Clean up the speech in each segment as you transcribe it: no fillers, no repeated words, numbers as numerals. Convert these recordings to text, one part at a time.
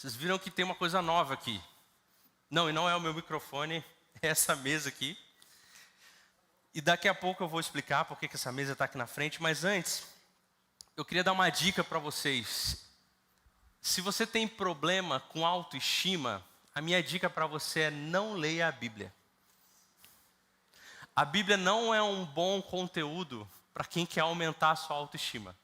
Vocês viram que tem uma coisa nova aqui. Não, e não é o meu microfone, é essa mesa aqui. E daqui a pouco eu vou explicar por que essa mesa está aqui na frente. Mas antes, eu queria dar uma dica para vocês. Se você tem problema com autoestima, a minha dica para você é não leia a Bíblia. A Bíblia não é um bom conteúdo para quem quer aumentar a sua autoestima.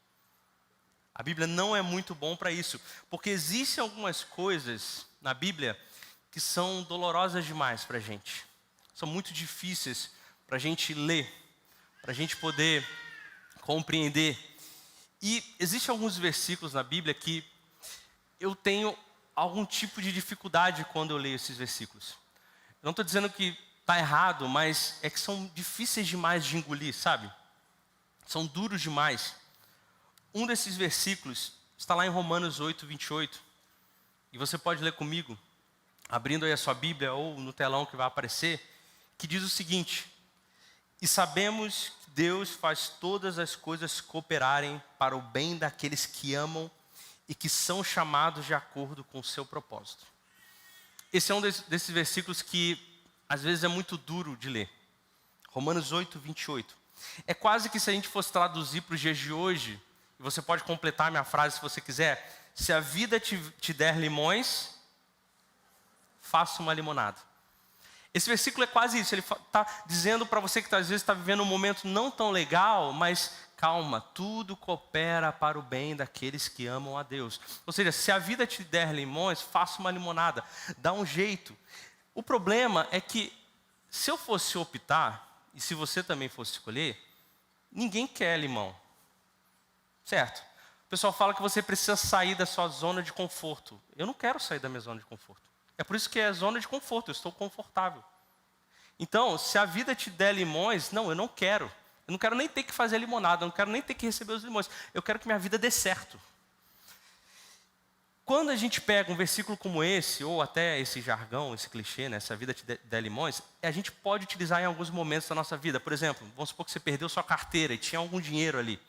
A Bíblia não é muito bom para isso, porque existem algumas coisas na Bíblia que são dolorosas demais para a gente. São muito difíceis para a gente ler, para a gente poder compreender. E existem alguns versículos na Bíblia que eu tenho algum tipo de dificuldade quando eu leio esses versículos. Eu não estou dizendo que está errado, mas é que são difíceis demais de engolir, sabe? São duros demais. Um desses versículos está lá em Romanos 8, 28. E você pode ler comigo, abrindo aí a sua Bíblia ou no telão que vai aparecer, que diz o seguinte: e sabemos que Deus faz todas as coisas cooperarem para o bem daqueles que amam e que são chamados de acordo com o seu propósito. Esse é um desses versículos que às vezes é muito duro de ler. Romanos 8, 28. É quase que se a gente fosse traduzir para os dias de hoje, e você pode completar a minha frase se você quiser: se a vida te der limões, faça uma limonada. Esse versículo é quase isso. Ele está dizendo para você que às vezes está vivendo um momento não tão legal, mas calma, tudo coopera para o bem daqueles que amam a Deus. Ou seja, se a vida te der limões, faça uma limonada, dá um jeito. O problema é que se eu fosse optar, e se você também fosse escolher, ninguém quer limão. Certo? O pessoal fala que você precisa sair da sua zona de conforto. Eu não quero sair da minha zona de conforto. É por isso que é zona de conforto, eu estou confortável. Então, se a vida te der limões, não, eu não quero. Eu não quero nem ter que fazer limonada, eu não quero nem ter que receber os limões. Eu quero que minha vida dê certo. Quando a gente pega um versículo como esse, ou até esse jargão, esse clichê, né, se a vida te der limões, a gente pode utilizar em alguns momentos da nossa vida. Por exemplo, vamos supor que você perdeu sua carteira e tinha algum dinheiro ali.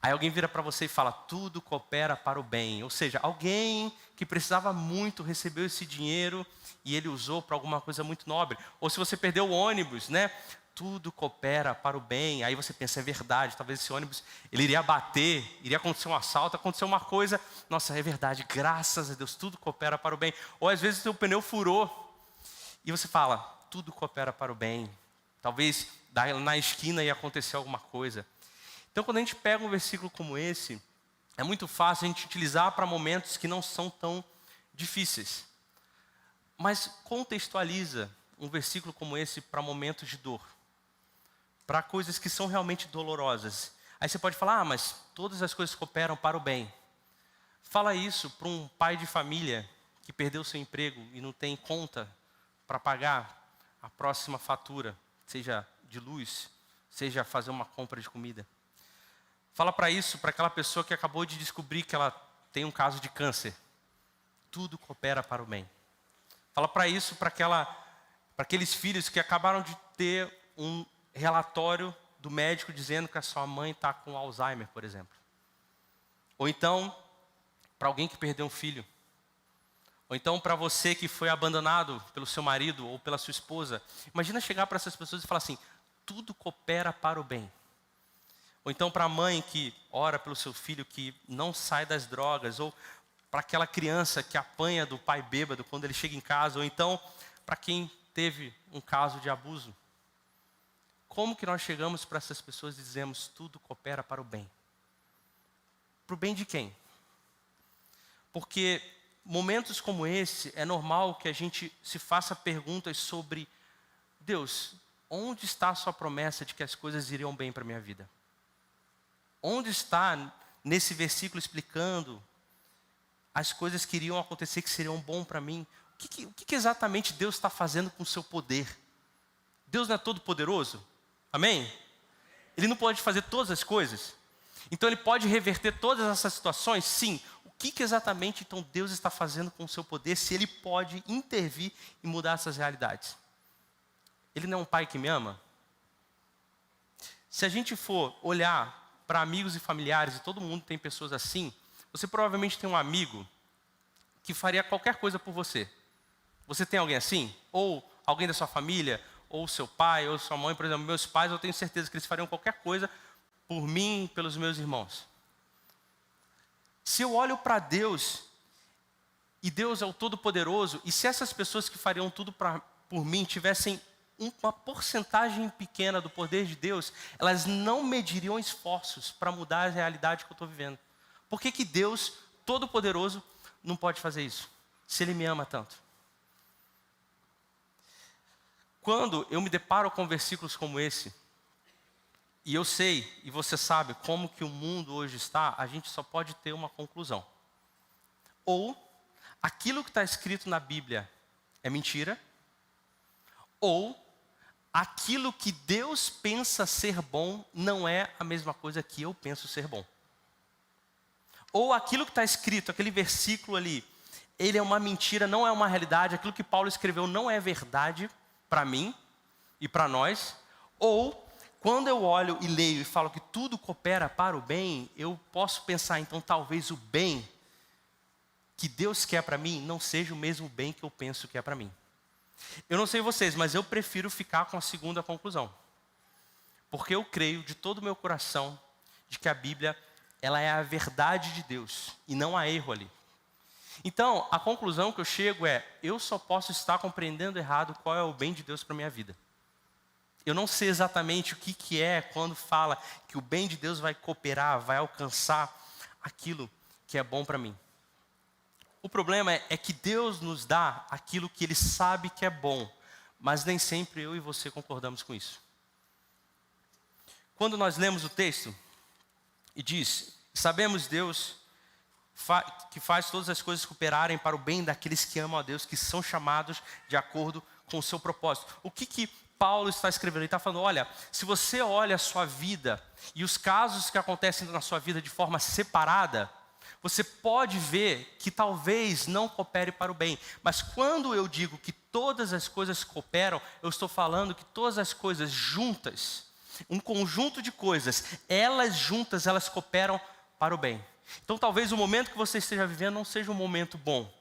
Aí alguém vira para você e fala: tudo coopera para o bem. Ou seja, alguém que precisava muito recebeu esse dinheiro e ele usou para alguma coisa muito nobre. Ou se você perdeu o ônibus, né? Tudo coopera para o bem. Aí você pensa: é verdade, talvez esse ônibus ele iria bater, iria acontecer um assalto, aconteceu uma coisa. Nossa, é verdade, graças a Deus, tudo coopera para o bem. Ou às vezes o seu pneu furou e você fala: tudo coopera para o bem. Talvez na esquina ia acontecer alguma coisa. Então, quando a gente pega um versículo como esse, é muito fácil a gente utilizar para momentos que não são tão difíceis. Mas contextualiza um versículo como esse para momentos de dor, para coisas que são realmente dolorosas. Aí você pode falar: mas todas as coisas cooperam para o bem. Fala isso para um pai de família que perdeu seu emprego e não tem conta para pagar a próxima fatura, seja de luz, seja fazer uma compra de comida. Fala para isso, para aquela pessoa que acabou de descobrir que ela tem um caso de câncer. Tudo coopera para o bem. Fala para isso, para aqueles filhos que acabaram de ter um relatório do médico dizendo que a sua mãe está com Alzheimer, por exemplo. Ou então, para alguém que perdeu um filho. Ou então, para você que foi abandonado pelo seu marido ou pela sua esposa. Imagina chegar para essas pessoas e falar assim: tudo coopera para o bem. Ou então para a mãe que ora pelo seu filho que não sai das drogas. Ou para aquela criança que apanha do pai bêbado quando ele chega em casa. Ou então para quem teve um caso de abuso. Como que nós chegamos para essas pessoas e dizemos: tudo coopera para o bem? Para o bem de quem? Porque momentos como esse, é normal que a gente se faça perguntas sobre: Deus, onde está a sua promessa de que as coisas iriam bem para a minha vida? Onde está nesse versículo explicando as coisas que iriam acontecer, que seriam bom para mim? O que exatamente Deus está fazendo com o seu poder? Deus não é todo poderoso? Amém? Ele não pode fazer todas as coisas? Então Ele pode reverter todas essas situações? Sim. O que exatamente então Deus está fazendo com o seu poder, se Ele pode intervir e mudar essas realidades? Ele não é um pai que me ama? Se a gente for olhar para amigos e familiares, e todo mundo tem pessoas assim, você provavelmente tem um amigo que faria qualquer coisa por você. Você tem alguém assim? Ou alguém da sua família, ou seu pai, ou sua mãe, por exemplo, meus pais, eu tenho certeza que eles fariam qualquer coisa por mim e pelos meus irmãos. Se eu olho para Deus, e Deus é o Todo-Poderoso, e se essas pessoas que fariam tudo por mim tivessem uma porcentagem pequena do poder de Deus, elas não mediriam esforços para mudar a realidade que eu estou vivendo. Por que que Deus, Todo-Poderoso, não pode fazer isso? Se Ele me ama tanto. Quando eu me deparo com versículos como esse, e eu sei, e você sabe, como que o mundo hoje está, a gente só pode ter uma conclusão. Ou aquilo que está escrito na Bíblia é mentira, ou aquilo que Deus pensa ser bom não é a mesma coisa que eu penso ser bom. Ou aquilo que está escrito, aquele versículo ali, ele é uma mentira, não é uma realidade, aquilo que Paulo escreveu não é verdade para mim e para nós. Ou, quando eu olho e leio e falo que tudo coopera para o bem, eu posso pensar, então talvez o bem que Deus quer para mim não seja o mesmo bem que eu penso que é para mim. Eu não sei vocês, mas eu prefiro ficar com a segunda conclusão. Porque eu creio de todo o meu coração de que a Bíblia, ela é a verdade de Deus e não há erro ali. Então, a conclusão que eu chego é, eu só posso estar compreendendo errado qual é o bem de Deus para a minha vida. Eu não sei exatamente o que é quando fala que o bem de Deus vai cooperar, vai alcançar aquilo que é bom para mim. O problema é que Deus nos dá aquilo que Ele sabe que é bom, mas nem sempre eu e você concordamos com isso. Quando nós lemos o texto e diz, sabemos Deus que faz todas as coisas cooperarem para o bem daqueles que amam a Deus, que são chamados de acordo com o seu propósito. O que Paulo está escrevendo? Ele está falando, olha, se você olha a sua vida e os casos que acontecem na sua vida de forma separada, você pode ver que talvez não coopere para o bem. Mas quando eu digo que todas as coisas cooperam, eu estou falando que todas as coisas juntas, um conjunto de coisas, elas juntas, elas cooperam para o bem. Então talvez o momento que você esteja vivendo não seja um momento bom.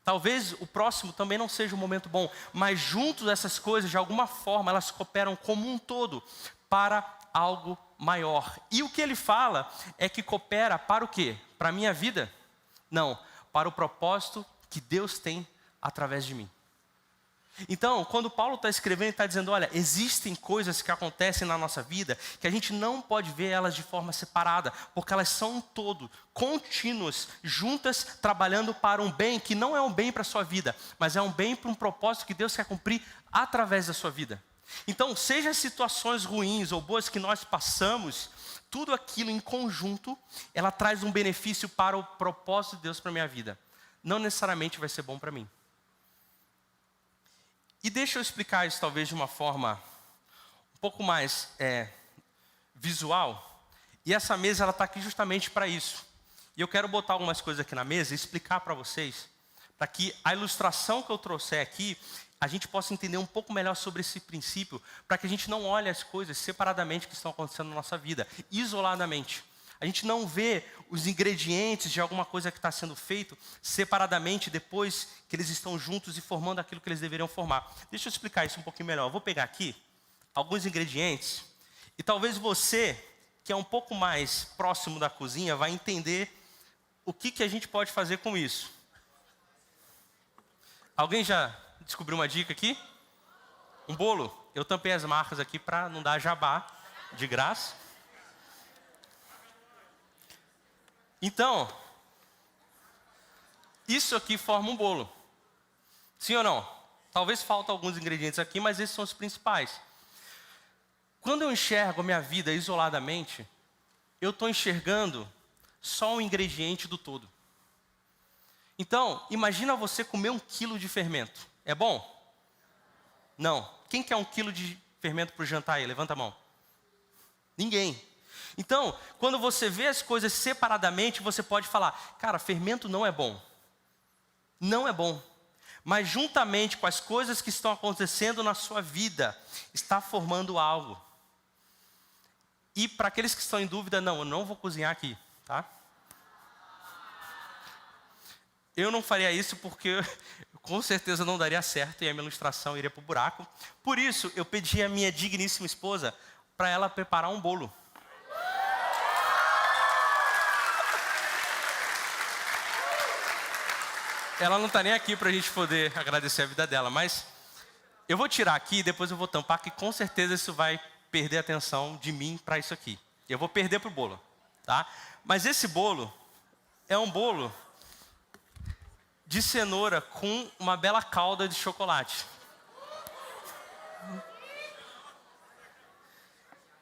Talvez o próximo também não seja um momento bom. Mas juntos essas coisas, de alguma forma, elas cooperam como um todo para algo maior. E o que ele fala é que coopera para o quê? Para a minha vida? Não, para o propósito que Deus tem através de mim. Então, quando Paulo está escrevendo, ele está dizendo, olha, existem coisas que acontecem na nossa vida que a gente não pode ver elas de forma separada, porque elas são um todo, contínuas, juntas, trabalhando para um bem que não é um bem para a sua vida, mas é um bem para um propósito que Deus quer cumprir através da sua vida. Então, seja situações ruins ou boas que nós passamos, tudo aquilo em conjunto, ela traz um benefício para o propósito de Deus para a minha vida. Não necessariamente vai ser bom para mim. E deixa eu explicar isso talvez de uma forma um pouco mais visual. E essa mesa ela está aqui justamente para isso. E eu quero botar algumas coisas aqui na mesa e explicar para vocês, para que a ilustração que eu trouxer aqui, a gente possa entender um pouco melhor sobre esse princípio, para que a gente não olhe as coisas separadamente que estão acontecendo na nossa vida, isoladamente. A gente não vê os ingredientes de alguma coisa que está sendo feito separadamente depois que eles estão juntos e formando aquilo que eles deveriam formar. Deixa eu explicar isso um pouquinho melhor. Eu vou pegar aqui alguns ingredientes e talvez você, que é um pouco mais próximo da cozinha, vai entender o que a gente pode fazer com isso. Alguém já descobriu uma dica aqui? Um bolo? Eu tampei as marcas aqui para não dar jabá de graça. Então, isso aqui forma um bolo. Sim ou não? Talvez faltem alguns ingredientes aqui, mas esses são os principais. Quando eu enxergo a minha vida isoladamente, eu estou enxergando só um ingrediente do todo. Então, imagina você comer 1 quilo de fermento. É bom? Não. Quem quer 1 quilo de fermento para o jantar aí? Levanta a mão. Ninguém. Então, quando você vê as coisas separadamente, você pode falar, cara, fermento não é bom. Não é bom. Mas juntamente com as coisas que estão acontecendo na sua vida, está formando algo. E para aqueles que estão em dúvida, não, eu não vou cozinhar aqui, tá? Eu não faria isso porque com certeza não daria certo e a minha ilustração iria para o buraco. Por isso, eu pedi à minha digníssima esposa para ela preparar um bolo. Ela não está nem aqui para a gente poder agradecer a vida dela, mas eu vou tirar aqui e depois eu vou tampar, que com certeza isso vai perder a atenção de mim para isso aqui. Eu vou perder para o bolo, tá? Mas esse bolo é um bolo de cenoura com uma bela calda de chocolate.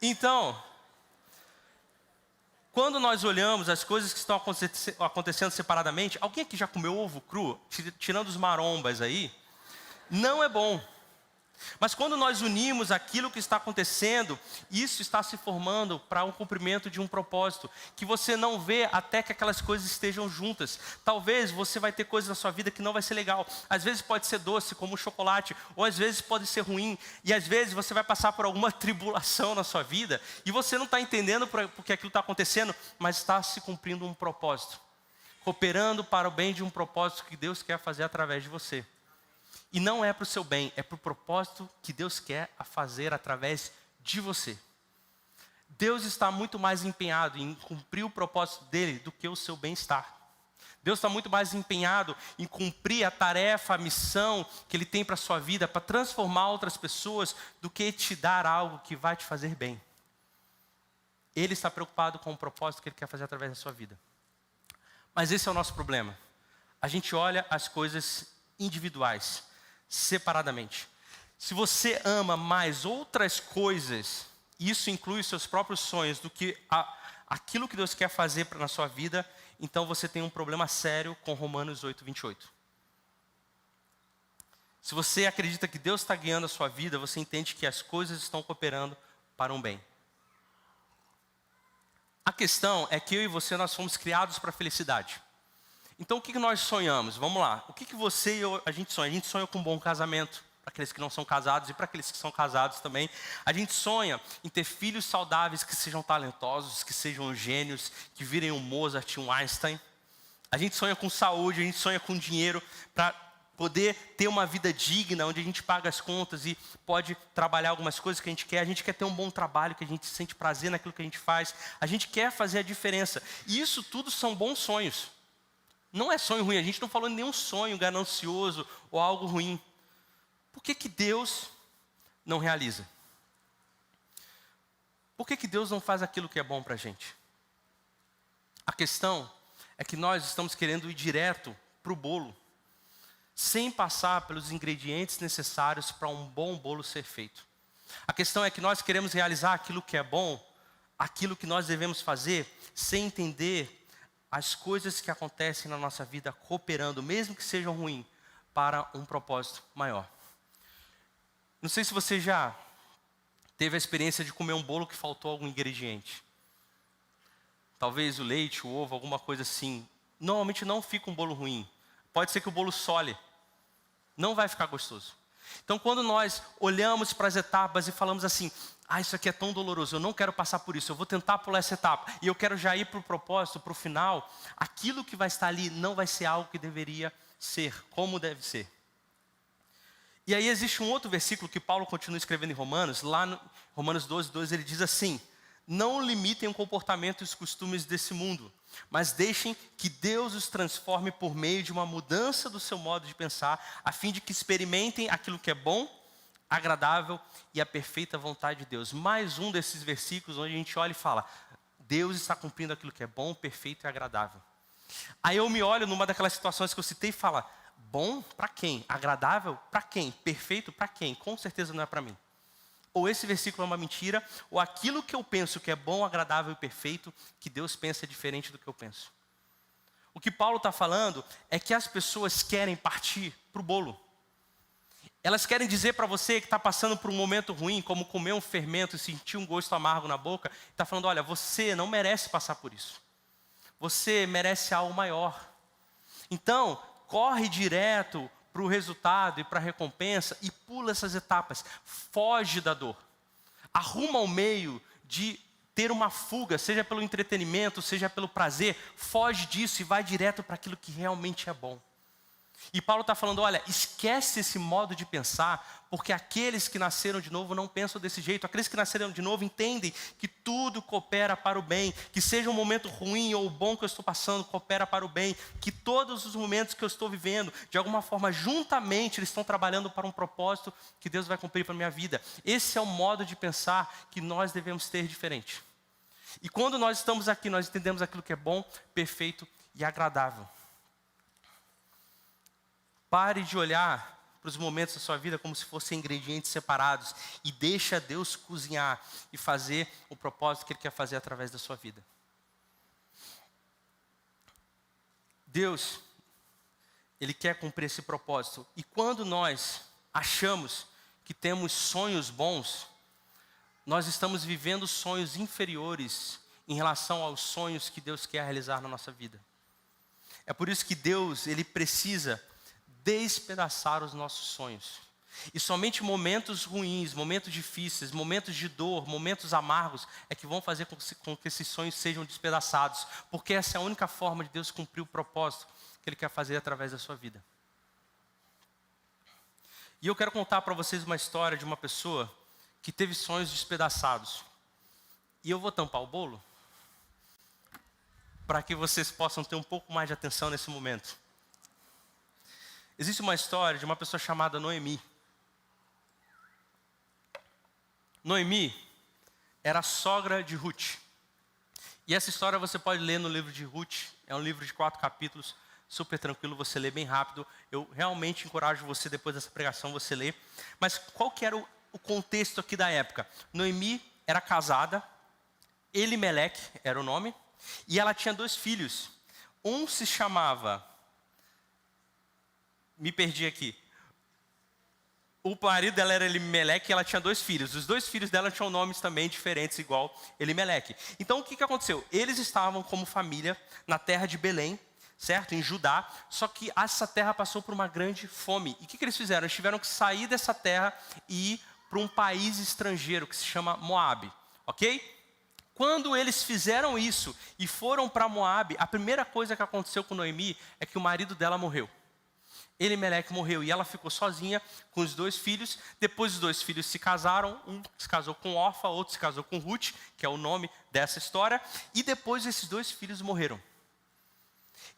Então, quando nós olhamos as coisas que estão acontecendo separadamente, alguém aqui já comeu ovo cru, tirando os marombas aí? Não é bom. Mas quando nós unimos aquilo que está acontecendo, isso está se formando para um cumprimento de um propósito, que você não vê até que aquelas coisas estejam juntas. Talvez você vai ter coisas na sua vida que não vai ser legal. Às vezes pode ser doce, como o chocolate, ou às vezes pode ser ruim. E às vezes você vai passar por alguma tribulação na sua vida, e você não está entendendo porque aquilo está acontecendo, mas está se cumprindo um propósito. Cooperando para o bem de um propósito que Deus quer fazer através de você. E não é para o seu bem, é para o propósito que Deus quer fazer através de você. Deus está muito mais empenhado em cumprir o propósito dele do que o seu bem-estar. Deus está muito mais empenhado em cumprir a tarefa, a missão que Ele tem para a sua vida, para transformar outras pessoas, do que te dar algo que vai te fazer bem. Ele está preocupado com o propósito que Ele quer fazer através da sua vida. Mas esse é o nosso problema. A gente olha as coisas individuais, separadamente. Se você ama mais outras coisas, isso inclui os seus próprios sonhos, do que aquilo que Deus quer fazer na sua vida, então você tem um problema sério com Romanos 8, 28. Se você acredita que Deus está guiando a sua vida, você entende que as coisas estão cooperando para um bem. A questão é que eu e você, nós fomos criados para a felicidade. Então o que nós sonhamos? Vamos lá. O que você e eu, a gente sonha? A gente sonha com um bom casamento, para aqueles que não são casados e para aqueles que são casados também. A gente sonha em ter filhos saudáveis, que sejam talentosos, que sejam gênios, que virem um Mozart, um Einstein. A gente sonha com saúde, a gente sonha com dinheiro para poder ter uma vida digna, onde a gente paga as contas e pode trabalhar algumas coisas que a gente quer. A gente quer ter um bom trabalho, que a gente sente prazer naquilo que a gente faz. A gente quer fazer a diferença. E isso tudo são bons sonhos. Não é sonho ruim, a gente não falou em nenhum sonho ganancioso ou algo ruim. Por que Deus não realiza? Por que Deus não faz aquilo que é bom para a gente? A questão é que nós estamos querendo ir direto para o bolo, sem passar pelos ingredientes necessários para um bom bolo ser feito. A questão é que nós queremos realizar aquilo que é bom, aquilo que nós devemos fazer, sem entender as coisas que acontecem na nossa vida cooperando, mesmo que sejam ruins, para um propósito maior. Não sei se você já teve a experiência de comer um bolo que faltou algum ingrediente. Talvez o leite, o ovo, alguma coisa assim. Normalmente não fica um bolo ruim. Pode ser que o bolo sole. Não vai ficar gostoso. Então quando nós olhamos para as etapas e falamos assim, isso aqui é tão doloroso, eu não quero passar por isso, eu vou tentar pular essa etapa, e eu quero já ir para o propósito, para o final, aquilo que vai estar ali não vai ser algo que deveria ser, como deve ser. E aí existe um outro versículo que Paulo continua escrevendo em Romanos, lá no Romanos 12, 2, ele diz assim: não limitem o comportamento e os costumes desse mundo, mas deixem que Deus os transforme por meio de uma mudança do seu modo de pensar, a fim de que experimentem aquilo que é bom, agradável e a perfeita vontade de Deus. Mais um desses versículos onde a gente olha e fala, Deus está cumprindo aquilo que é bom, perfeito e agradável. Aí eu me olho numa daquelas situações que eu citei e falo, bom para quem? Agradável para quem? Perfeito para quem? Com certeza não é para mim. Ou esse versículo é uma mentira, ou aquilo que eu penso que é bom, agradável e perfeito, que Deus pensa é diferente do que eu penso. O que Paulo está falando é que as pessoas querem partir para o bolo. Elas querem dizer para você que está passando por um momento ruim, como comer um fermento e sentir um gosto amargo na boca, está falando, olha, você não merece passar por isso. Você merece algo maior. Então, corre direto para o resultado e para a recompensa e pula essas etapas. Foge da dor. Arruma um meio de ter uma fuga, seja pelo entretenimento, seja pelo prazer, foge disso e vai direto para aquilo que realmente é bom. E Paulo está falando, olha, esquece esse modo de pensar, porque aqueles que nasceram de novo não pensam desse jeito. Aqueles que nasceram de novo entendem que tudo coopera para o bem, que seja um momento ruim ou bom que eu estou passando, coopera para o bem, que todos os momentos que eu estou vivendo, de alguma forma, juntamente, eles estão trabalhando para um propósito que Deus vai cumprir para a minha vida. Esse é o modo de pensar que nós devemos ter diferente. E quando nós estamos aqui, nós entendemos aquilo que é bom, perfeito e agradável. Pare de olhar para os momentos da sua vida como se fossem ingredientes separados e deixa Deus cozinhar e fazer o propósito que Ele quer fazer através da sua vida. Deus, Ele quer cumprir esse propósito. E quando nós achamos que temos sonhos bons, nós estamos vivendo sonhos inferiores em relação aos sonhos que Deus quer realizar na nossa vida. É por isso que Deus, Ele precisa despedaçar os nossos sonhos. E somente momentos ruins, momentos difíceis, momentos de dor, momentos amargos é que vão fazer com que esses sonhos sejam despedaçados. Porque essa é a única forma de Deus cumprir o propósito que Ele quer fazer através da sua vida. E eu quero contar para vocês uma história de uma pessoa que teve sonhos despedaçados. E eu vou tampar o bolo para que vocês possam ter um pouco mais de atenção nesse momento. Existe uma história de uma pessoa chamada Noemi. Noemi era a sogra de Ruth. E essa história você pode ler no livro de Ruth. É um livro de 4 capítulos, super tranquilo, você lê bem rápido. Eu realmente encorajo você, depois dessa pregação, você ler. Mas qual que era o contexto aqui da época? Noemi era casada, Elimeleque era o nome, e ela tinha 2 filhos. Um se chamava... Me perdi aqui. O marido dela era Elimeleque e ela tinha 2 filhos. Os 2 filhos dela tinham nomes também diferentes, igual Elimeleque. Então o que aconteceu? Eles estavam como família na terra de Belém, certo? Em Judá. Só que essa terra passou por uma grande fome. E o que eles fizeram? Eles tiveram que sair dessa terra e ir para um país estrangeiro que se chama Moabe. Ok? Quando eles fizeram isso e foram para Moabe, a primeira coisa que aconteceu com Noemi é que o marido dela morreu. Elimeleque morreu e ela ficou sozinha com os 2 filhos. Depois os 2 filhos se casaram, um se casou com Orfa, outro se casou com Ruth, que é o nome dessa história. E depois esses 2 filhos morreram.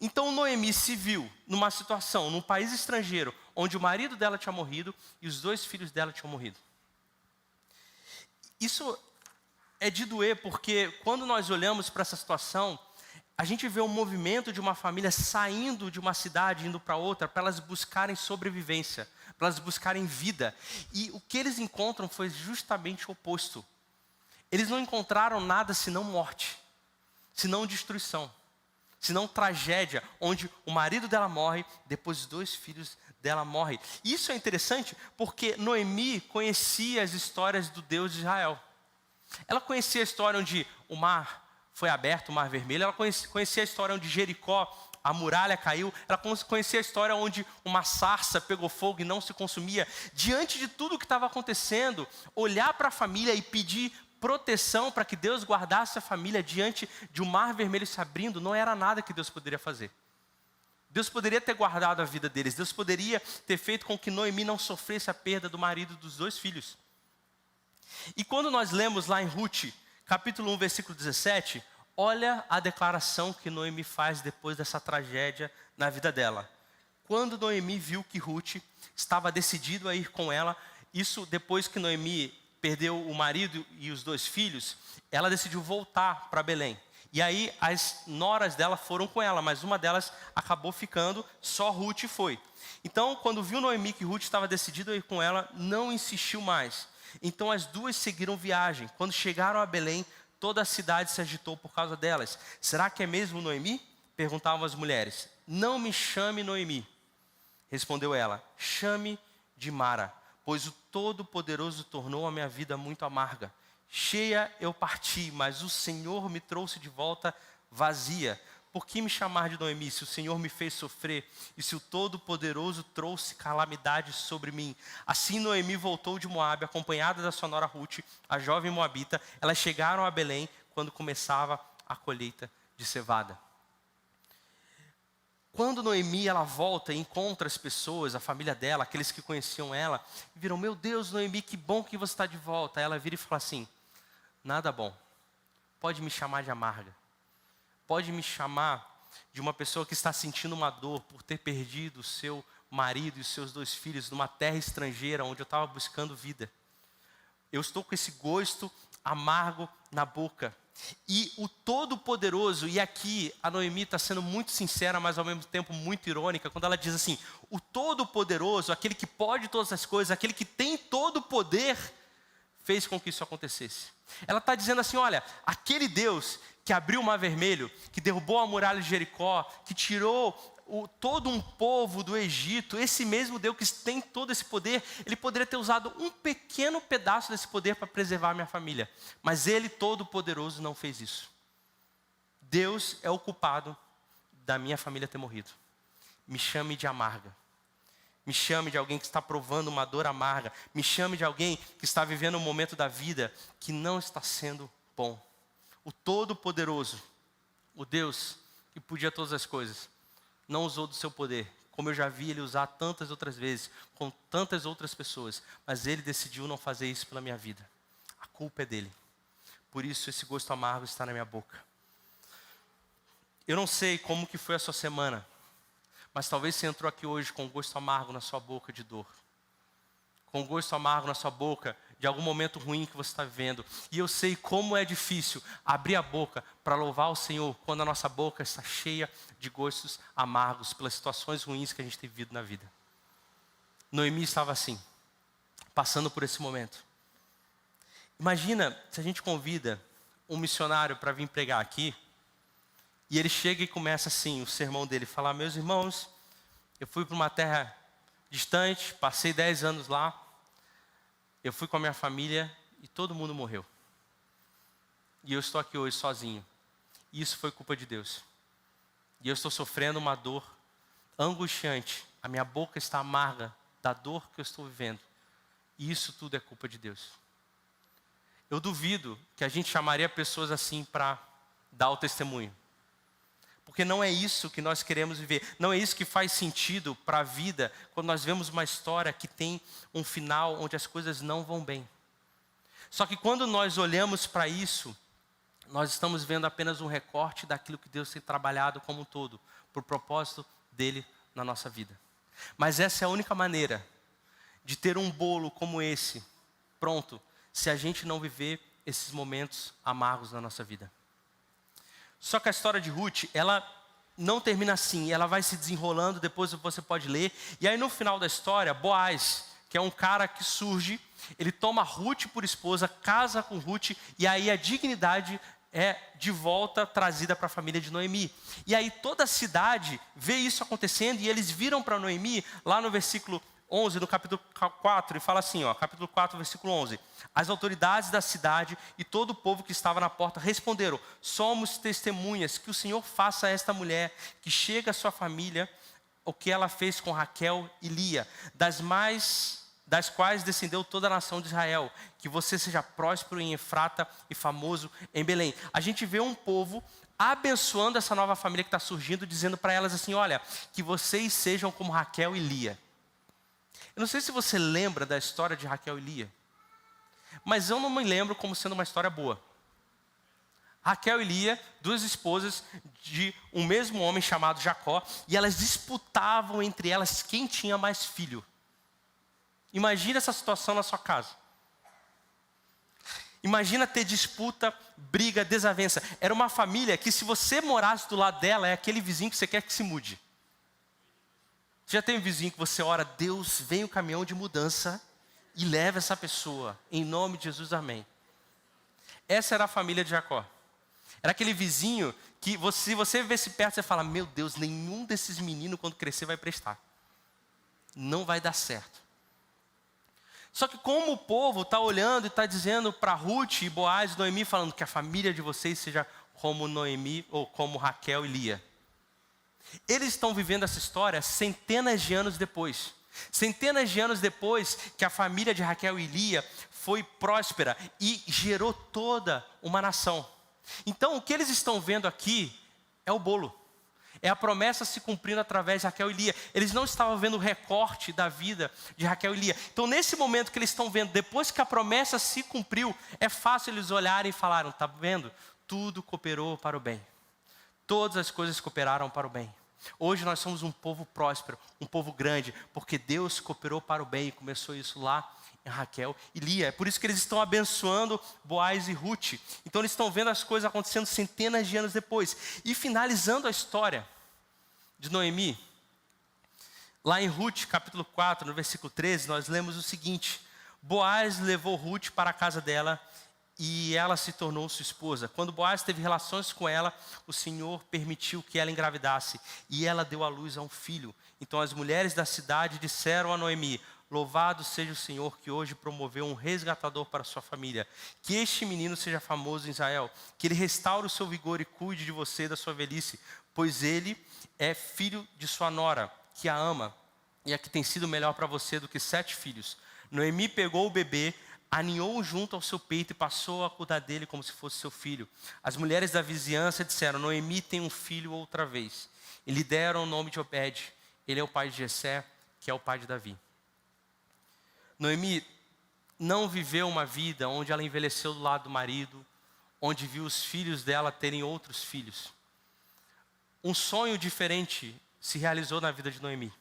Então Noemi se viu numa situação, num país estrangeiro, onde o marido dela tinha morrido e os 2 filhos dela tinham morrido. Isso é de doer, porque quando nós olhamos para essa situação, a gente vê um movimento de uma família saindo de uma cidade, indo para outra, para elas buscarem sobrevivência, para elas buscarem vida. E o que eles encontram foi justamente o oposto. Eles não encontraram nada senão morte, senão destruição, senão tragédia, onde o marido dela morre, depois os 2 filhos dela morrem. Isso é interessante porque Noemi conhecia as histórias do Deus de Israel. Ela conhecia a história onde o mar foi aberto, o mar vermelho. Ela conhecia a história onde Jericó, a muralha caiu. Ela conhecia a história onde uma sarça pegou fogo e não se consumia. Diante de tudo o que estava acontecendo, olhar para a família e pedir proteção para que Deus guardasse a família diante de um mar vermelho se abrindo, não era nada que Deus poderia fazer. Deus poderia ter guardado a vida deles. Deus poderia ter feito com que Noemi não sofresse a perda do marido dos 2 filhos. E quando nós lemos lá em Ruth, capítulo 1, versículo 17, olha a declaração que Noemi faz depois dessa tragédia na vida dela. Quando Noemi viu que Ruth estava decidido a ir com ela, isso depois que Noemi perdeu o marido e os 2 filhos, ela decidiu voltar para Belém. E aí as noras dela foram com ela, mas uma delas acabou ficando, só Ruth foi. Então, quando viu Noemi que Ruth estava decidida a ir com ela, não insistiu mais. Então as 2 seguiram viagem. Quando chegaram a Belém, toda a cidade se agitou por causa delas. Será que é mesmo Noemi? Perguntavam as mulheres. Não me chame Noemi, respondeu ela. Chame de Mara, pois o Todo-Poderoso tornou a minha vida muito amarga. Cheia eu parti, mas o Senhor me trouxe de volta vazia. Por que me chamar de Noemi, se o Senhor me fez sofrer e se o Todo-Poderoso trouxe calamidade sobre mim? Assim Noemi voltou de Moabe, acompanhada da sua nora Ruth, a jovem moabita. Elas chegaram a Belém. quando começava a colheita de cevada. Quando Noemi ela volta e encontra as pessoas, a família dela, aqueles que conheciam ela, viram: meu Deus, Noemi, que bom que você está de volta. Aí ela vira e fala assim: nada bom, pode me chamar de amarga, pode me chamar de uma pessoa que está sentindo uma dor por ter perdido o seu marido e os seus 2 filhos numa terra estrangeira onde eu estava buscando vida. Eu estou com esse gosto amargo na boca. E o Todo-Poderoso, e aqui a Noemi está sendo muito sincera, mas ao mesmo tempo muito irônica, quando ela diz assim: o Todo-Poderoso, aquele que pode todas as coisas, aquele que tem todo o poder, fez com que isso acontecesse. Ela está dizendo assim: olha, aquele Deus que abriu o Mar Vermelho, que derrubou a muralha de Jericó, que tirou todo um povo do Egito, esse mesmo Deus que tem todo esse poder, Ele poderia ter usado um pequeno pedaço desse poder para preservar a minha família. Mas Ele, Todo-Poderoso, não fez isso. Deus é o culpado da minha família ter morrido. Me chame de amarga. Me chame de alguém que está provando uma dor amarga. Me chame de alguém que está vivendo um momento da vida que não está sendo bom. O Todo-Poderoso, o Deus que podia todas as coisas, não usou do seu poder, como eu já vi Ele usar tantas outras vezes, com tantas outras pessoas, mas Ele decidiu não fazer isso pela minha vida. A culpa é dele. Por isso esse gosto amargo está na minha boca. Eu não sei como que foi a sua semana, mas talvez você entrou aqui hoje com gosto amargo na sua boca de dor, com gosto amargo na sua boca de algum momento ruim que você está vivendo. E eu sei como é difícil abrir a boca para louvar o Senhor quando a nossa boca está cheia de gostos amargos pelas situações ruins que a gente tem vivido na vida. Noemi estava assim, passando por esse momento. Imagina se a gente convida um missionário para vir pregar aqui, e ele chega e começa assim, o sermão dele, falar: meus irmãos, eu fui para uma terra distante, passei 10 anos lá, eu fui com a minha família e todo mundo morreu. E eu estou aqui hoje sozinho. E isso foi culpa de Deus. E eu estou sofrendo uma dor angustiante. A minha boca está amarga da dor que eu estou vivendo. E isso tudo é culpa de Deus. Eu duvido que a gente chamaria pessoas assim para dar o testemunho. Porque não é isso que nós queremos viver. Não é isso que faz sentido para a vida, quando nós vemos uma história que tem um final onde as coisas não vão bem. Só que quando nós olhamos para isso, nós estamos vendo apenas um recorte daquilo que Deus tem trabalhado como um todo, por propósito dele na nossa vida. Mas essa é a única maneira de ter um bolo como esse, pronto, se a gente não viver esses momentos amargos na nossa vida. Só que a história de Ruth, ela não termina assim, ela vai se desenrolando, depois você pode ler. E aí no final da história, Boaz, que é um cara que surge, ele toma Ruth por esposa, casa com Ruth, e aí a dignidade é de volta trazida para a família de Noemi. E aí toda a cidade vê isso acontecendo, e eles viram para Noemi, lá no versículo 11, no capítulo 4, e fala assim, capítulo 4, versículo 11. As autoridades da cidade e todo o povo que estava na porta responderam: somos testemunhas que o Senhor faça a esta mulher que chega à sua família o que ela fez com Raquel e Lia, das quais descendeu toda a nação de Israel, que você seja próspero em Efrata e famoso em Belém. A gente vê um povo abençoando essa nova família que está surgindo, dizendo para elas assim: olha, que vocês sejam como Raquel e Lia. Eu não sei se você lembra da história de Raquel e Lia, mas eu não me lembro como sendo uma história boa. Raquel e Lia, 2 esposas de um mesmo homem chamado Jacó, e elas disputavam entre elas quem tinha mais filho. Imagina essa situação na sua casa. Imagina ter disputa, briga, desavença. Era uma família que, se você morasse do lado dela, é aquele vizinho que você quer que se mude. Você já tem um vizinho que você ora: Deus, vem o caminhão de mudança e leva essa pessoa, em nome de Jesus, amém. Essa era a família de Jacó. Era aquele vizinho que, se você vivesse perto, você fala: meu Deus, nenhum desses meninos quando crescer vai prestar. Não vai dar certo. Só que como o povo está olhando e está dizendo para Ruth e Boaz e Noemi, falando que a família de vocês seja como Noemi ou como Raquel e Lia. Eles estão vivendo essa história centenas de anos depois. Centenas de anos depois que a família de Raquel e Lia foi próspera e gerou toda uma nação. Então, o que eles estão vendo aqui é o bolo. É a promessa se cumprindo através de Raquel e Lia. Eles não estavam vendo o recorte da vida de Raquel e Lia. Então, nesse momento que eles estão vendo, depois que a promessa se cumpriu, é fácil eles olharem e falarem, está vendo? Tudo cooperou para o bem. Todas as coisas cooperaram para o bem. Hoje nós somos um povo próspero, um povo grande, porque Deus cooperou para o bem e começou isso lá em Raquel e Lia. É por isso que eles estão abençoando Boaz e Ruth. Então eles estão vendo as coisas acontecendo centenas de anos depois. E finalizando a história de Noemi, lá em Ruth, capítulo 4, no versículo 13, nós lemos o seguinte: Boaz levou Ruth para a casa dela e ela se tornou sua esposa. Quando Boaz teve relações com ela, o Senhor permitiu que ela engravidasse e ela deu à luz a um filho. Então as mulheres da cidade disseram a Noemi: louvado seja o Senhor que hoje promoveu um resgatador para sua família. Que este menino seja famoso em Israel, que ele restaure o seu vigor e cuide de você e da sua velhice, pois ele é filho de sua nora, que a ama e a que tem sido melhor para você do que 7 filhos. Noemi pegou o bebê, aninhou-o junto ao seu peito e passou a cuidar dele como se fosse seu filho. As mulheres da vizinhança disseram: Noemi tem um filho outra vez. E lhe deram o nome de Obed. Ele é o pai de Jessé, que é o pai de Davi. Noemi não viveu uma vida onde ela envelheceu do lado do marido, onde viu os filhos dela terem outros filhos. Um sonho diferente se realizou na vida de Noemi.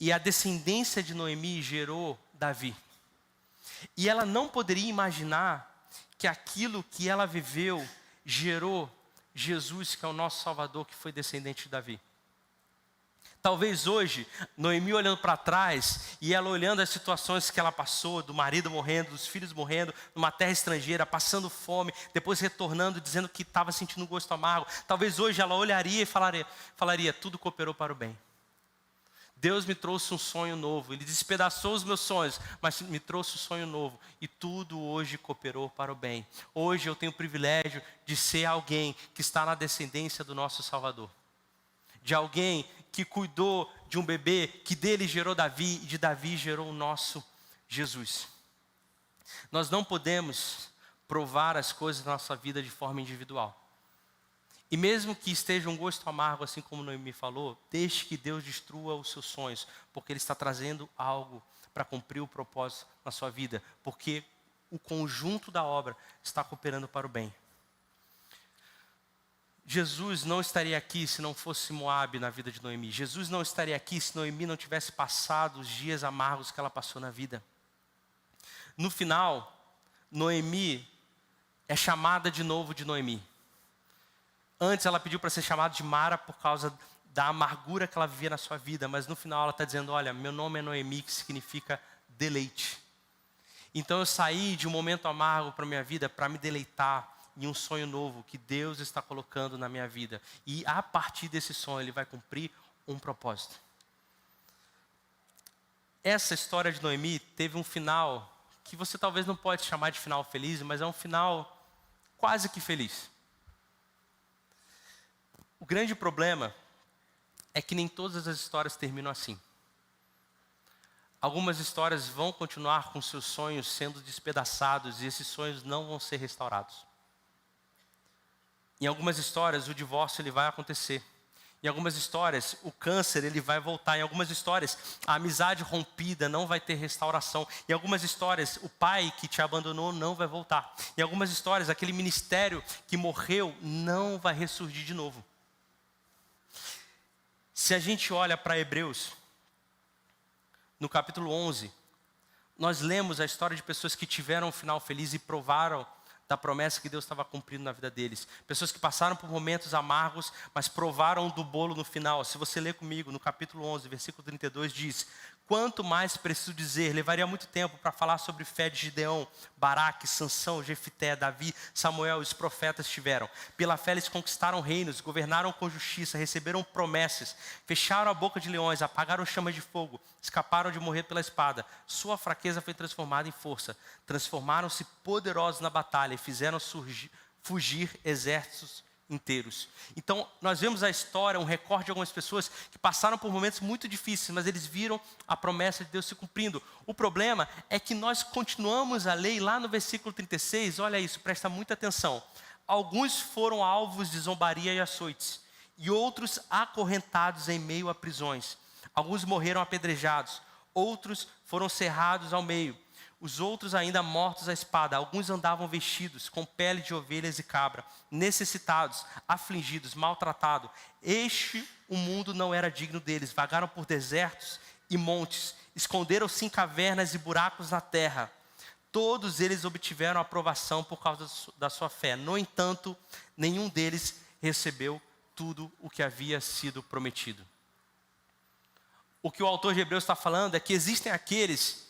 E a descendência de Noemi gerou Davi. E ela não poderia imaginar que aquilo que ela viveu gerou Jesus, que é o nosso Salvador, que foi descendente de Davi. Talvez hoje, Noemi olhando para trás e ela olhando as situações que ela passou, do marido morrendo, dos filhos morrendo, numa terra estrangeira, passando fome, depois retornando, dizendo que estava sentindo um gosto amargo. Talvez hoje ela olharia e falaria, tudo cooperou para o bem. Deus me trouxe um sonho novo, Ele despedaçou os meus sonhos, mas me trouxe um sonho novo. E tudo hoje cooperou para o bem. Hoje eu tenho o privilégio de ser alguém que está na descendência do nosso Salvador. De alguém que cuidou de um bebê, que dele gerou Davi, e de Davi gerou o nosso Jesus. Nós não podemos provar as coisas da nossa vida de forma individual. E mesmo que esteja um gosto amargo, assim como Noemi falou, deixe que Deus destrua os seus sonhos, porque Ele está trazendo algo para cumprir o propósito na sua vida, porque o conjunto da obra está cooperando para o bem. Jesus não estaria aqui se não fosse Moabe na vida de Noemi. Jesus não estaria aqui se Noemi não tivesse passado os dias amargos que ela passou na vida. No final, Noemi é chamada de novo de Noemi. Antes ela pediu para ser chamada de Mara por causa da amargura que ela vivia na sua vida, mas no final ela está dizendo, olha, meu nome é Noemi, que significa deleite. Então eu saí de um momento amargo para a minha vida para me deleitar em um sonho novo que Deus está colocando na minha vida. E a partir desse sonho Ele vai cumprir um propósito. Essa história de Noemi teve um final que você talvez não pode chamar de final feliz, mas é um final quase que feliz. O grande problema é que nem todas as histórias terminam assim. Algumas histórias vão continuar com seus sonhos sendo despedaçados e esses sonhos não vão ser restaurados. Em algumas histórias o divórcio ele vai acontecer. Em algumas histórias o câncer ele vai voltar. Em algumas histórias a amizade rompida não vai ter restauração. Em algumas histórias o pai que te abandonou não vai voltar. Em algumas histórias aquele ministério que morreu não vai ressurgir de novo. Se a gente olha para Hebreus, no capítulo 11, nós lemos a história de pessoas que tiveram um final feliz e provaram da promessa que Deus estava cumprindo na vida deles. Pessoas que passaram por momentos amargos, mas provaram do bolo no final. Se você ler comigo, no capítulo 11, versículo 32, diz: quanto mais preciso dizer, levaria muito tempo para falar sobre fé de Gideão, Baraque, Sansão, Jefité, Davi, Samuel e os profetas tiveram. Pela fé eles conquistaram reinos, governaram com justiça, receberam promessas, fecharam a boca de leões, apagaram chamas de fogo, escaparam de morrer pela espada. Sua fraqueza foi transformada em força. Transformaram-se poderosos na batalha e fizeram fugir exércitos inteiros. Então, nós vemos a história, um recorte de algumas pessoas que passaram por momentos muito difíceis, mas eles viram a promessa de Deus se cumprindo. O problema é que nós continuamos a ler, e lá no versículo 36, olha isso, presta muita atenção. Alguns foram alvos de zombaria e açoites, e outros acorrentados em meio a prisões. Alguns morreram apedrejados, outros foram cerrados ao meio, os outros ainda mortos à espada. Alguns andavam vestidos com pele de ovelhas e cabra, necessitados, afligidos, maltratados. O mundo não era digno deles. Vagaram por desertos e montes, esconderam-se em cavernas e buracos na terra. Todos eles obtiveram aprovação por causa da sua fé. No entanto, nenhum deles recebeu tudo o que havia sido prometido. O que o autor de Hebreus está falando é que existem aqueles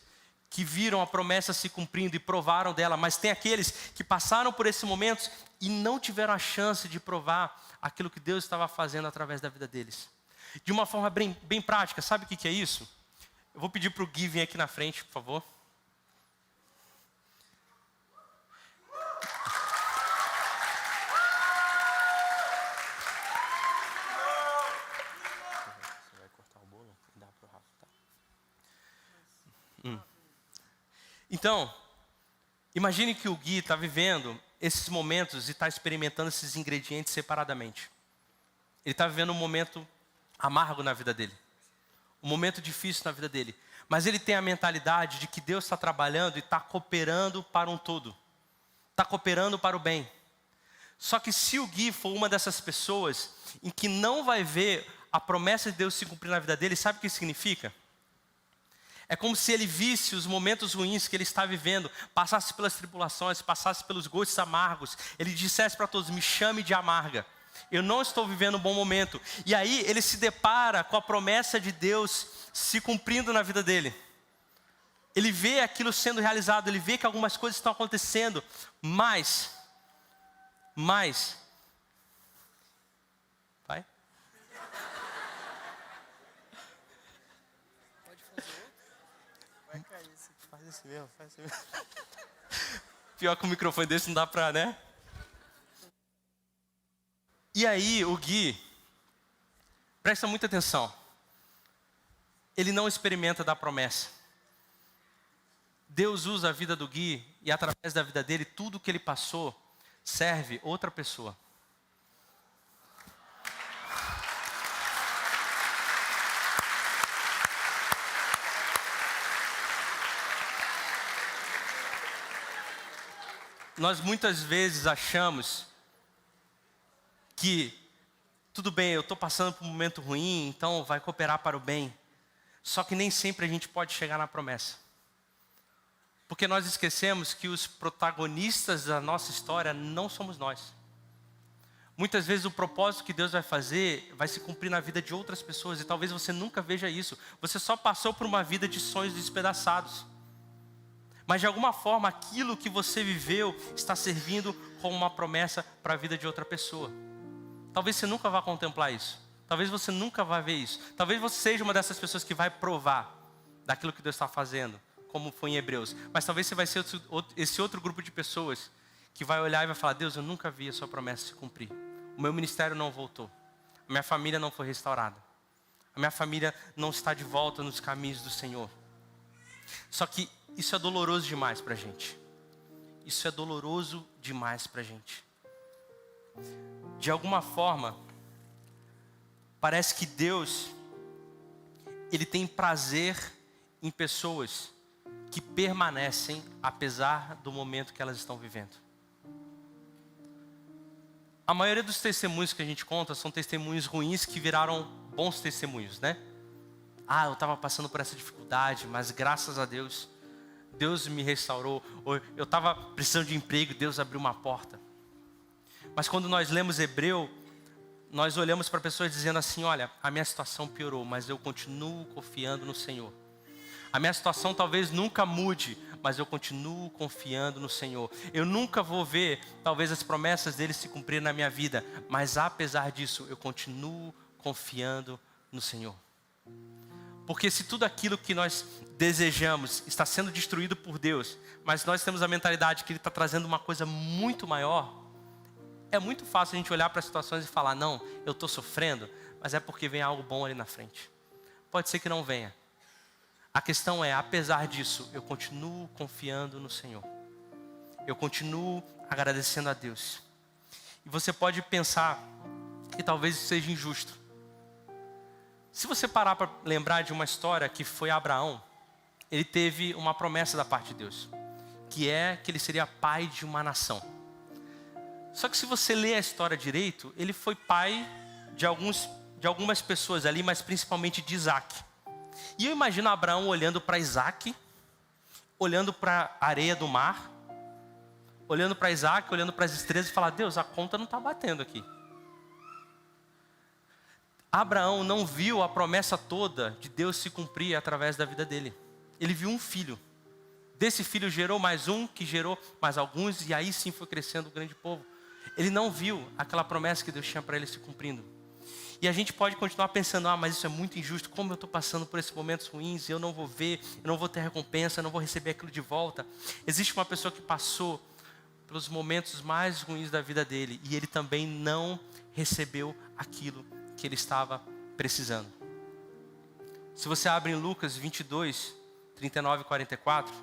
que viram a promessa se cumprindo e provaram dela, mas tem aqueles que passaram por esses momentos e não tiveram a chance de provar aquilo que Deus estava fazendo através da vida deles. De uma forma bem prática, sabe o que é isso? Eu vou pedir para o Gui vir aqui na frente, por favor. Então, imagine que o Gui está vivendo esses momentos e está experimentando esses ingredientes separadamente. Ele está vivendo um momento amargo na vida dele, um momento difícil na vida dele. Mas ele tem a mentalidade de que Deus está trabalhando e está cooperando para um todo. Está cooperando para o bem. Só que se o Gui for uma dessas pessoas em que não vai ver a promessa de Deus se cumprir na vida dele, sabe o que isso significa? É como se ele visse os momentos ruins que ele está vivendo, passasse pelas tribulações, passasse pelos gostos amargos. Ele dissesse para todos, me chame de amarga. Eu não estou vivendo um bom momento. E aí ele se depara com a promessa de Deus se cumprindo na vida dele. Ele vê aquilo sendo realizado, ele vê que algumas coisas estão acontecendo, mas... Vai? Vai cair isso aqui. Faz esse mesmo, faz esse mesmo. Pior que o microfone desse não dá pra, né? E aí o Gui, presta muita atenção. Ele não experimenta da promessa. Deus usa a vida do Gui e através da vida dele, tudo que ele passou serve outra pessoa. Nós muitas vezes achamos que, tudo bem, eu estou passando por um momento ruim, então vai cooperar para o bem. Só que nem sempre a gente pode chegar na promessa. Porque nós esquecemos que os protagonistas da nossa história não somos nós. Muitas vezes o propósito que Deus vai fazer vai se cumprir na vida de outras pessoas e talvez você nunca veja isso. Você só passou por uma vida de sonhos despedaçados. Mas de alguma forma aquilo que você viveu está servindo como uma promessa para a vida de outra pessoa. Talvez você nunca vá contemplar isso. Talvez você nunca vá ver isso. Talvez você seja uma dessas pessoas que vai provar daquilo que Deus está fazendo, como foi em Hebreus. Mas talvez você vai ser esse outro grupo de pessoas que vai olhar e vai falar, Deus, eu nunca vi a sua promessa se cumprir. O meu ministério não voltou. A minha família não foi restaurada. A minha família não está de volta nos caminhos do Senhor. Só que isso é doloroso demais para a gente. Isso é doloroso demais para a gente. De alguma forma, parece que Deus, Ele tem prazer em pessoas que permanecem apesar do momento que elas estão vivendo. A maioria dos testemunhos que a gente conta são testemunhos ruins que viraram bons testemunhos, né? Ah, eu estava passando por essa dificuldade, mas graças a Deus, Deus me restaurou. Ou eu estava precisando de emprego, Deus abriu uma porta. Mas quando nós lemos Hebreu, nós olhamos para pessoas dizendo assim, olha, a minha situação piorou, mas eu continuo confiando no Senhor. A minha situação talvez nunca mude, mas eu continuo confiando no Senhor. Eu nunca vou ver, talvez, as promessas dele se cumprir na minha vida, mas apesar disso, eu continuo confiando no Senhor. Porque se tudo aquilo que nós desejamos está sendo destruído por Deus, mas nós temos a mentalidade que Ele está trazendo uma coisa muito maior, é muito fácil a gente olhar para as situações e falar, não, eu estou sofrendo, mas é porque vem algo bom ali na frente. Pode ser que não venha. A questão é, apesar disso, eu continuo confiando no Senhor. Eu continuo agradecendo a Deus. E você pode pensar que talvez isso seja injusto. Se você parar para lembrar de uma história que foi Abraão, ele teve uma promessa da parte de Deus, que é que ele seria pai de uma nação. Só que se você ler a história direito, ele foi pai de algumas pessoas ali, mas principalmente de Isaac. E eu imagino Abraão olhando para Isaac, olhando para a areia do mar, olhando para Isaac, olhando para as estrelas e falar: Deus, a conta não está batendo aqui. Abraão não viu a promessa toda de Deus se cumprir através da vida dele. Ele viu um filho. Desse filho gerou mais um, que gerou mais alguns, e aí sim foi crescendo o grande povo. Ele não viu aquela promessa que Deus tinha para ele se cumprindo. E a gente pode continuar pensando: mas isso é muito injusto, como eu estou passando por esses momentos ruins, eu não vou ver, eu não vou ter recompensa, eu não vou receber aquilo de volta. Existe uma pessoa que passou pelos momentos mais ruins da vida dele, e ele também não recebeu aquilo que ele estava precisando. Se você abre em Lucas 22, 39 e 44,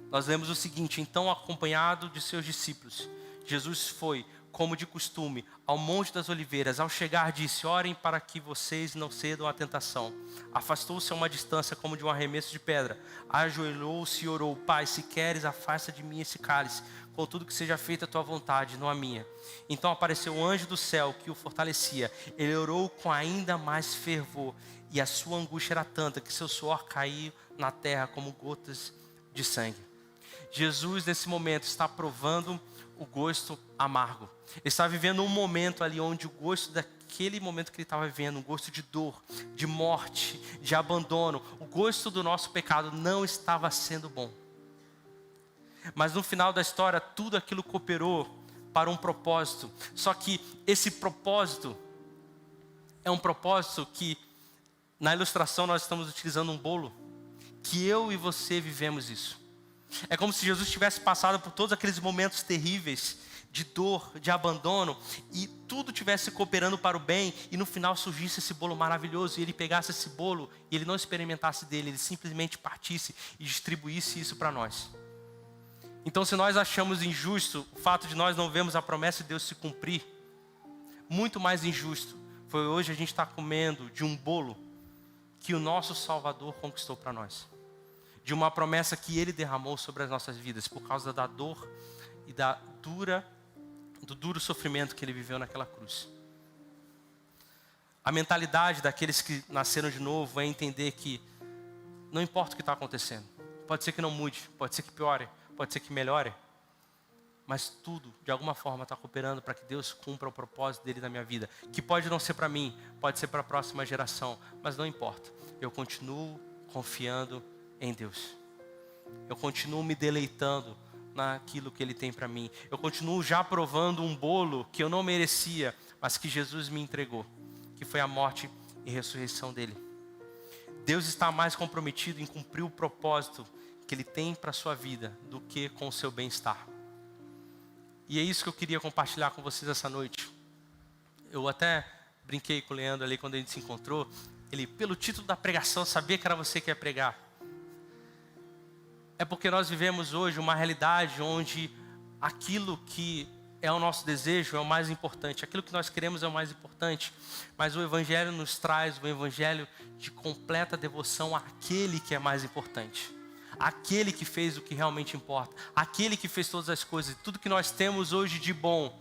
nós lemos o seguinte: então, acompanhado de seus discípulos, Jesus foi, como de costume, ao Monte das Oliveiras. Ao chegar, disse: orem para que vocês não cedam à tentação. Afastou-se a uma distância como de um arremesso de pedra. Ajoelhou-se e orou: Pai, se queres, afasta de mim esse cálice. Contudo, que seja feita a tua vontade, não a minha. Então apareceu o anjo do céu que o fortalecia. Ele orou com ainda mais fervor, e a sua angústia era tanta que seu suor caiu na terra como gotas de sangue. Jesus, nesse momento, está provando o gosto amargo. Ele está vivendo um momento ali onde o gosto daquele momento que ele estava vivendo, um gosto de dor, de morte, de abandono, o gosto do nosso pecado não estava sendo bom. Mas no final da história, tudo aquilo cooperou para um propósito. Só que esse propósito é um propósito que, na ilustração, nós estamos utilizando um bolo, que eu e você vivemos isso. É como se Jesus tivesse passado por todos aqueles momentos terríveis de dor, de abandono, e tudo tivesse cooperando para o bem, e no final surgisse esse bolo maravilhoso, e ele pegasse esse bolo e ele não experimentasse dele, ele simplesmente partisse e distribuísse isso para nós. Então, se nós achamos injusto o fato de nós não vermos a promessa de Deus se cumprir, muito mais injusto foi hoje a gente estar comendo de um bolo que o nosso Salvador conquistou para nós, de uma promessa que Ele derramou sobre as nossas vidas, por causa da dor e do duro sofrimento que Ele viveu naquela cruz. A mentalidade daqueles que nasceram de novo é entender que não importa o que está acontecendo, pode ser que não mude, pode ser que piore, pode ser que melhore, mas tudo, de alguma forma, está cooperando para que Deus cumpra o propósito dele na minha vida, que pode não ser para mim, pode ser para a próxima geração, mas não importa, eu continuo confiando em Deus, eu continuo me deleitando naquilo que Ele tem para mim, eu continuo já provando um bolo que eu não merecia, mas que Jesus me entregou, que foi a morte e ressurreição dele. Deus está mais comprometido em cumprir o propósito que Ele tem para a sua vida do que com o seu bem-estar. E é isso que eu queria compartilhar com vocês essa noite. Eu até brinquei com o Leandro ali quando a gente se encontrou. Ele, pelo título da pregação, sabia que era você que ia pregar. É porque nós vivemos hoje uma realidade onde aquilo que é o nosso desejo é o mais importante. Aquilo que nós queremos é o mais importante. Mas o Evangelho nos traz o Evangelho de completa devoção àquele que é mais importante. Aquele que fez o que realmente importa. Aquele que fez todas as coisas. Tudo que nós temos hoje de bom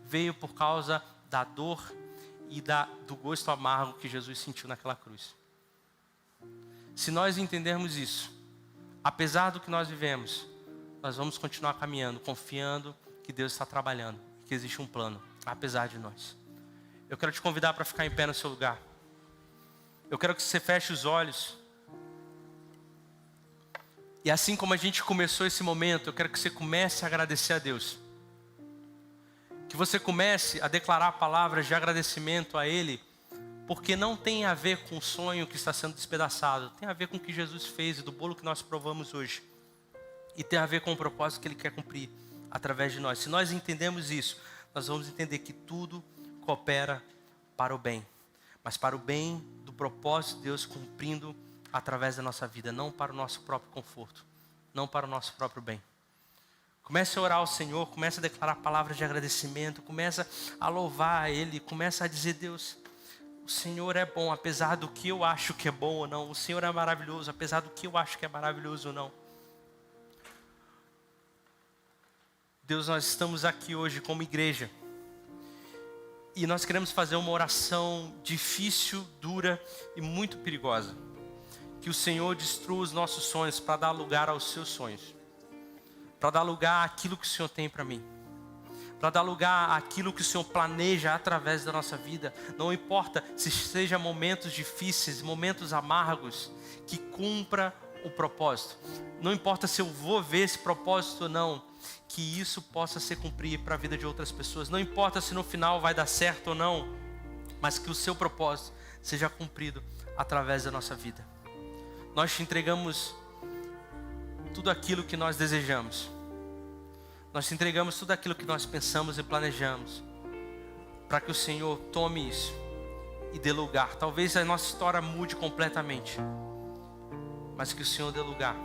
veio por causa da dor e do gosto amargo que Jesus sentiu naquela cruz. Se nós entendermos isso, apesar do que nós vivemos, nós vamos continuar caminhando, confiando que Deus está trabalhando, que existe um plano, apesar de nós. Eu quero te convidar para ficar em pé no seu lugar. Eu quero que você feche os olhos. E assim como a gente começou esse momento, eu quero que você comece a agradecer a Deus. Que você comece a declarar palavras de agradecimento a Ele, porque não tem a ver com o sonho que está sendo despedaçado, tem a ver com o que Jesus fez e do bolo que nós provamos hoje. E tem a ver com o propósito que Ele quer cumprir através de nós. Se nós entendemos isso, nós vamos entender que tudo coopera para o bem. Mas para o bem do propósito de Deus cumprindo através da nossa vida, não para o nosso próprio conforto, não para o nosso próprio bem. Comece a orar ao Senhor, comece a declarar palavras de agradecimento, comece a louvar a Ele, comece a dizer: Deus, o Senhor é bom, apesar do que eu acho que é bom ou não. O Senhor é maravilhoso, apesar do que eu acho que é maravilhoso ou não. Deus, nós estamos aqui hoje como igreja. E nós queremos fazer uma oração difícil, dura e muito perigosa. Que o Senhor destrua os nossos sonhos para dar lugar aos seus sonhos. Para dar lugar àquilo que o Senhor tem para mim. Para dar lugar àquilo que o Senhor planeja através da nossa vida. Não importa se seja momentos difíceis, momentos amargos, que cumpra o propósito. Não importa se eu vou ver esse propósito ou não, que isso possa se cumprir para a vida de outras pessoas. Não importa se no final vai dar certo ou não, mas que o seu propósito seja cumprido através da nossa vida. Nós te entregamos tudo aquilo que nós desejamos. Nós te entregamos tudo aquilo que nós pensamos e planejamos, para que o Senhor tome isso e dê lugar. Talvez a nossa história mude completamente, mas que o Senhor dê lugar.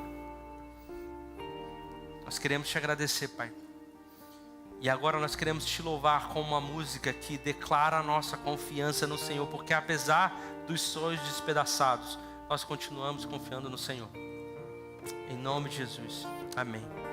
Nós queremos te agradecer, Pai. E agora nós queremos te louvar com uma música que declara a nossa confiança no Senhor, porque apesar dos sonhos despedaçados, nós continuamos confiando no Senhor. Em nome de Jesus. Amém.